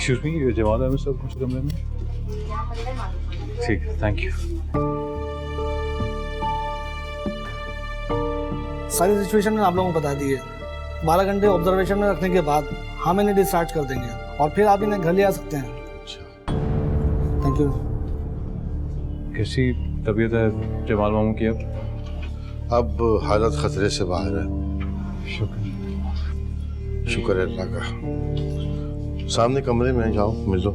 Excuse me, ये जवाब है मैं सब कुछ कमरे में। ठीक है, थैंक यू। सारी सिचुएशन आप लोगों को बता दी है। 12 घंटे ऑब्जर्वेशन में रखने के बाद हम इन्हें डिस्चार्ज कर देंगे और फिर आप इन्हें घर ले आ सकते हैं। अच्छा, थैंक यू। कैसी तबीयत है जमाल मामू की अब? अब हालत खतरे से बाहर है। शुक्र है अल्लाह का। सामने कमरे में जाओ, मिल लो।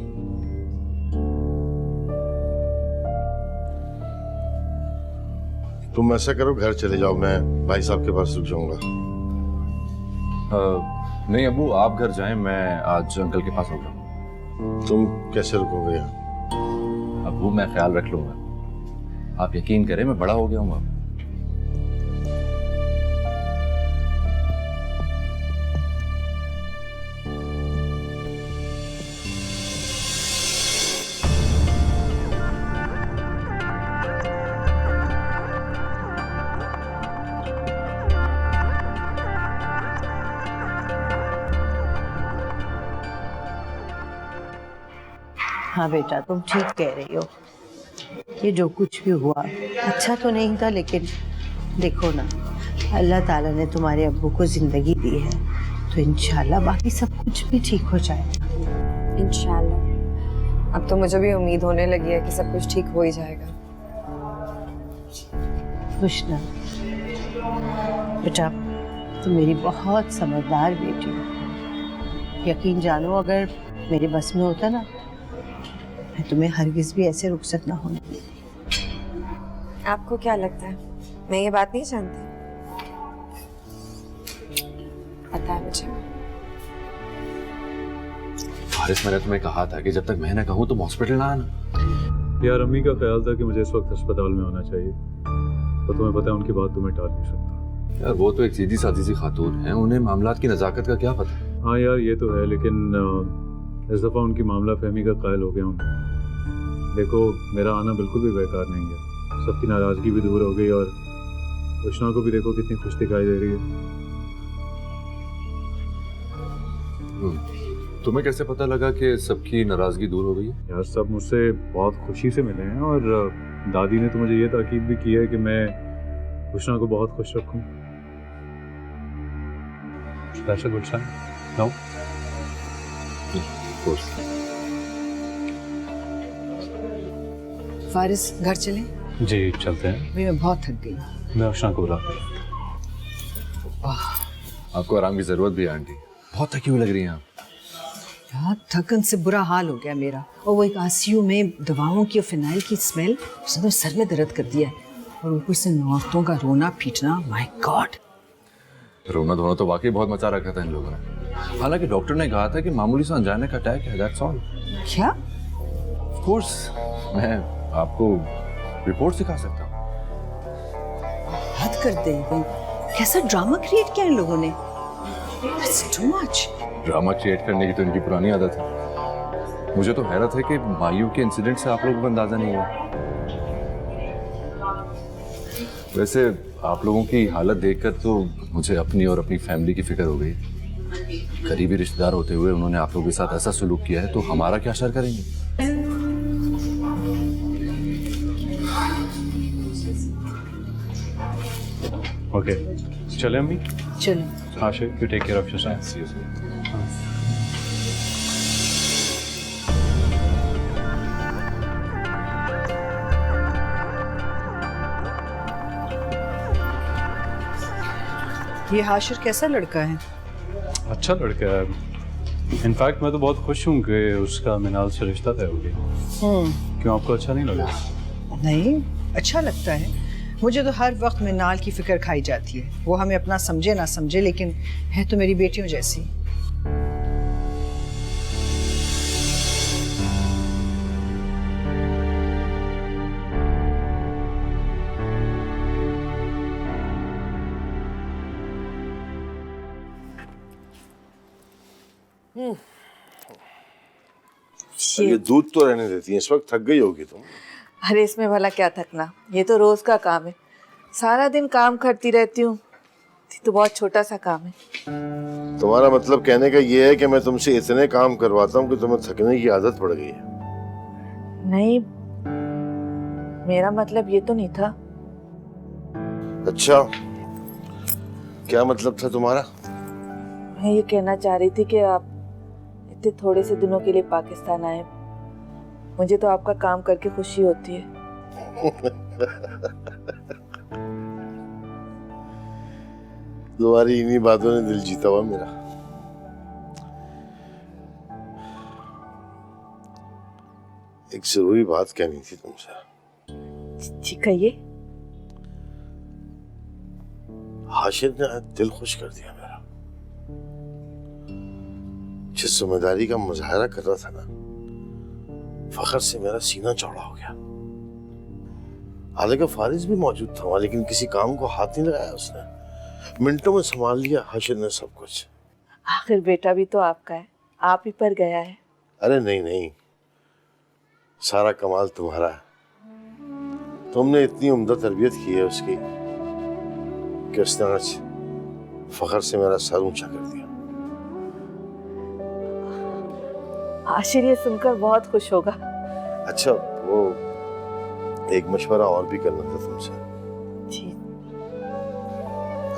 तुम ऐसा करो, घर चले जाओ, मैं भाई साहब के पास रुक जाऊंगा। नहीं अबू, आप घर जाएं, मैं आज अंकल के पास होगा। तुम कैसे रुकोगे यहाँ? अबू मैं ख्याल रख लूंगा, आप यकीन करें मैं बड़ा हो गया हूँ अब। हाँ बेटा, तुम ठीक कह रही हो। ये जो कुछ भी हुआ अच्छा तो नहीं था, लेकिन देखो ना, अल्लाह ताला ने तुम्हारे अब्बू को जिंदगी दी है, तो इंशाल्लाह बाकी सब कुछ भी ठीक हो जाएगा। इंशाल्लाह। अब तो मुझे भी उम्मीद होने लगी है कि सब कुछ ठीक हो ही जाएगा। खुश ना बेटा, तुम मेरी बहुत समझदार बेटी हो। यकीन जानो, अगर मेरे बस में होता ना, मैं तुम्हें हरगिज भी ऐसे रुखसत ना होने देती। आपको क्या लगता है मैं ये बात नहीं जानती? पता है मुझे। फारिस, मैंने तुम्हें कहा था कि जब तक मैं ना कहूँ तुम हॉस्पिटल ना आना। यार अम्मी का ख्याल था कि मुझे इस वक्त अस्पताल में होना चाहिए, तो तुम्हें पता है उनकी बात तुम्हें टाल नहीं सकता। यार वो तो एक सीधी सादी सी खातून है, उन्हें मामलात की नजाकत का क्या पता। हाँ यार ये तो है, लेकिन इस दफ़ा उनकी मामला फहमी का कायल हो गया हूँ। देखो, मेरा आना बिल्कुल भी बेकार नहीं है। सबकी नाराज़गी भी दूर हो गई और कृष्णा को भी देखो कितनी खुश दिखाई दे रही है। तुम्हें कैसे पता लगा कि सबकी नाराजगी दूर हो गई है? यार सब मुझसे बहुत खुशी से मिले हैं और दादी ने तो मुझे ये ताकीद भी की है कि मैं कृष्णा को बहुत खुश रखूं। That's a good sign. No? Of course. Faris, घर चले? जी चलते हैं। भाई मैं बहुत थक गई। मैं कृष्णा को बुलाता हूँ। आपको आराम की जरूरत भी है आंटी, बहुत थकी हुई लग रही हैं आप। यार थकन से बुरा हाल हो गया मेरा, और वो एक आईसीयू में दवाओं की और फिनाइल की स्मेल, उसने तो सर में दर्द कर दिया है, और ऊपर से औरतों का रोना पीटना। My God. रोना धोना तो वाकई बहुत मचा रखा था इन लोगों ने। हालांकि डॉक्टर ने कहा था कि मामूली सा अनजाने का अटैक है, दैट्स ऑल। क्या? ऑफ कोर्स, मैं आपको रिपोर्ट सिखा सकता हूँ। हद कर दे गई, कैसा ड्रामा क्रिएट किया इन लोगों ने। It's too much. Drama create करने की तो इनकी पुरानी आदत है। मुझे तो हैरत है कि मायू के इंसिडेंट से आप लोगों को अंदाजा नहीं हुआ। वैसे आप लोगों की हालत देखकर तो मुझे अपनी और अपनी फैमिली की फिक्र हो गई। करीबी रिश्तेदार होते हुए उन्होंने आप लोगों के साथ ऐसा सलूक किया है, तो हमारा क्या शर करेंगे? ओके, चले अम्मी? चलो। आशिक, you take care of yourself. ये हाशिर कैसा लड़का है? अच्छा लड़का है। इनफैक्ट मैं तो बहुत खुश हूँ कि उसका मिनाल से रिश्ता तय हो गया। क्यों, आपको अच्छा नहीं लगा? नहीं, अच्छा लगता है। मुझे तो हर वक्त मिनाल की फिक्र खाई जाती है। वो हमें अपना समझे ना समझे, लेकिन है तो मेरी बेटियों जैसी। ये दूध तो रहने देती है, इस वक्त थक गई होगी तुम। अरे इसमें भला क्या थकना, ये तो रोज का काम है। सारा दिन काम करती रहती हूँ, तो बहुत छोटा सा काम है। तुम्हारा मतलब कहने का ये है कि मैं तुमसे इतने काम करवाता हूँ कि तुम्हें थकने की आदत पड़ गई है? नहीं, मेरा मतलब ये तो नहीं था। अच्छा, क्या मतलब था तुम्हारा? मैं ये कहना चाह रही थी कि आप इतने थोड़े से दिनों के लिए पाकिस्तान आए, मुझे तो आपका काम करके खुशी होती है। तुम्हारी इन्हीं बातों ने दिल जीता हुआ मेरा। एक जरूरी बात कहनी थी तुमसे। जी कहिए। हाशिर ने दिल खुश कर दिया मेरा। जिस जिम्मेदारी का मुजाहरा कर रहा था ना, फखर से मेरा सीना चौड़ा हो गया। हालांकि फारिज भी मौजूद था वहां, लेकिन किसी काम को हाथ नहीं लगाया उसने। मिनटों में संभाल लिया हाशिर ने सब कुछ। आखिर बेटा भी तो आपका है, आप ही पर गया है। अरे नहीं नहीं, सारा कमाल तुम्हारा है। तुमने इतनी उम्दा तरबियत की है उसकी कि उसने आज फखर से मेरा सर ऊंचा कर दिया। आशिर ये सुनकर बहुत खुश होगा। अच्छा, वो एक मशवरा और भी करना था तुमसे। जी।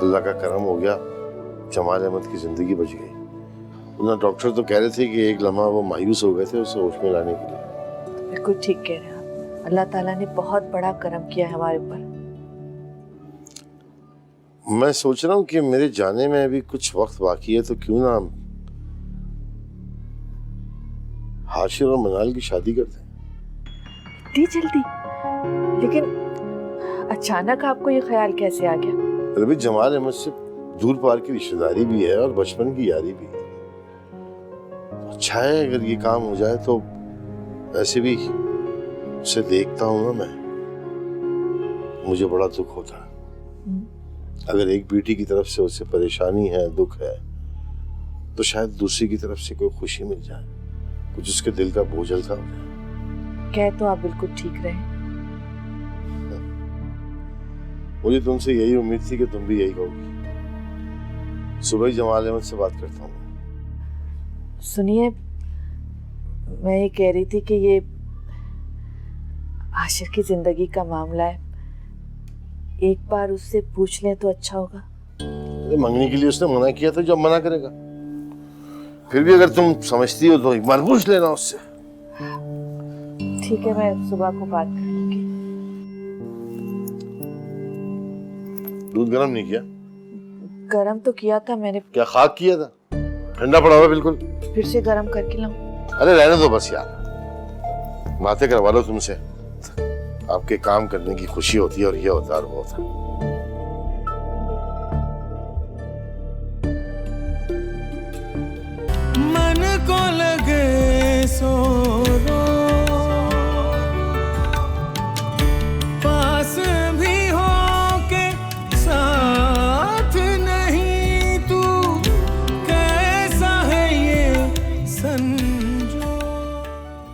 अल्लाह का करम हो गया, जमाल अहमद की जिंदगी बच गई। उन्हें डॉक्टर तो कह रहे थे कि एक लम्हा वो मायूस हो गए थे उसे होश में लाने के लिए। बिल्कुल ठीक कह रहे हैं आप। अल्लाह ताला ने बहुत बड़ा करम किया है हमारे ऊपर। मैं सोच रहा हूँ कि मेरे जाने में अभी कुछ वक्त बाकी है, तो क्यों ना हाशिर और मनाल की शादी करते हैं। इतनी जल्दी? लेकिन अचानक आपको ये ख्याल कैसे आ गया? अरे भाई, जमाल अहमद से दूर पार की रिश्तेदारी भी है और बचपन की यारी भी है। अच्छा है अगर ये काम हो जाए तो। वैसे भी उसे देखता हूँ ना मैं, मुझे बड़ा दुख होता है। अगर एक बेटी की तरफ से उसे परेशानी है, दुख है, तो शायद दूसरी की तरफ से कोई खुशी मिल जाए, कुछ उसके दिल का बोझ हल्का हो जाए। कह तो आप बिल्कुल ठीक रहे। मुझे तुमसे यही उम्मीद थी कि तुम भी यही कहोगी। सुबह ही जमाल अहमद से बात करता हूँ। सुनिए, मैं ये कह रही थी कि ये आशिर की जिंदगी का मामला है, एक बार उससे पूछ लें तो अच्छा होगा। मंगने के लिए उसने मना किया था, जब मना करेगा। फिर भी अगर तुम समझती हो तो एक बार पूछ लेना उससे। ठीक है, मैं सुबह को बात कर लूंगी। दूध गर्म नहीं किया? गरम तो किया था मैंने। क्या खाक किया था? ठंडा पड़ा हुआ बिल्कुल। फिर से गरम करके लाऊं? अरे रहने दो बस यार, बातें करवा लो तुमसे। आपके काम करने की खुशी होती है और ये होता है वो होता है।